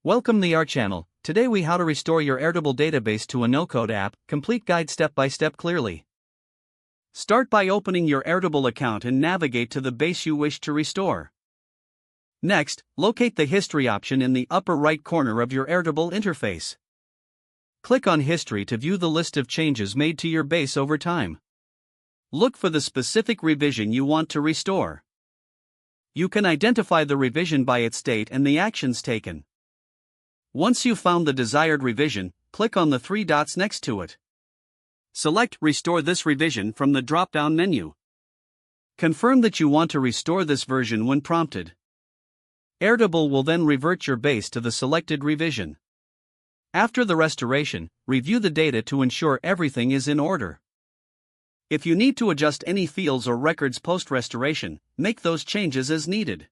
Welcome to our channel. Today we how to restore your Airtable database to a no-code app, complete guide step by step clearly. Start by opening your Airtable account and navigate to the base you wish to restore. Next, locate the history option in the upper right corner of your Airtable interface. Click on History to view the list of changes made to your base over time. Look for the specific revision you want to restore. You can identify the revision by its date and the actions taken. Once you've found the desired revision, click on the three dots next to it. Select Restore this revision from the drop-down menu. Confirm that you want to restore this version when prompted. Airtable will then revert your base to the selected revision. After the restoration, review the data to ensure everything is in order. If you need to adjust any fields or records post-restoration, make those changes as needed.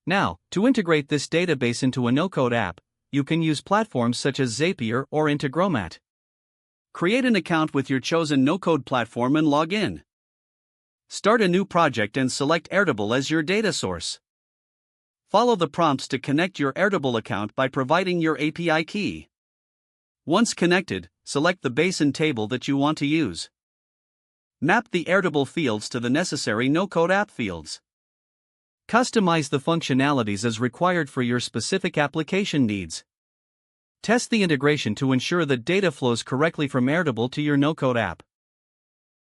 Now, to integrate this database into a no-code app, you can use platforms such as Zapier or Integromat. Create an account with your chosen no-code platform and log in. Start a new project and select Airtable as your data source. Follow the prompts to connect your Airtable account by providing your API key. Once connected, select the base and table that you want to use. Map the Airtable fields to the necessary no-code app fields. Customize the functionalities as required for your specific application needs. Test the integration to ensure that data flows correctly from Airtable to your no-code app.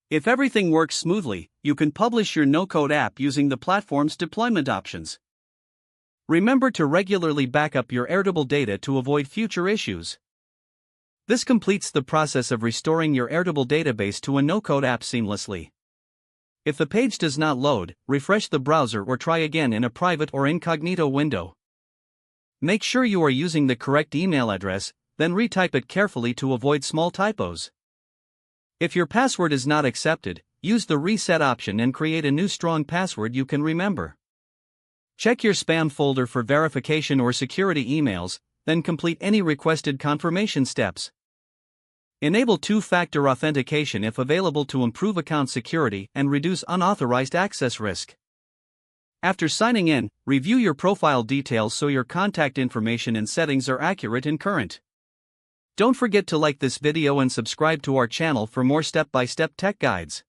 If everything works smoothly, you can publish your no-code app using the platform's deployment options. Remember to regularly back up your Airtable data to avoid future issues. This completes the process of restoring your Airtable database to a no-code app seamlessly. If the page does not load, refresh the browser or try again in a private or incognito window. Make sure you are using the correct email address, then retype it carefully to avoid small typos. If your password is not accepted, use the reset option and create a new strong password you can remember. Check your spam folder for verification or security emails, then complete any requested confirmation steps. Enable two-factor authentication if available to improve account security and reduce unauthorized access risk. After signing in, review your profile details so your contact information and settings are accurate and current. Don't forget to like this video and subscribe to our channel for more step-by-step tech guides.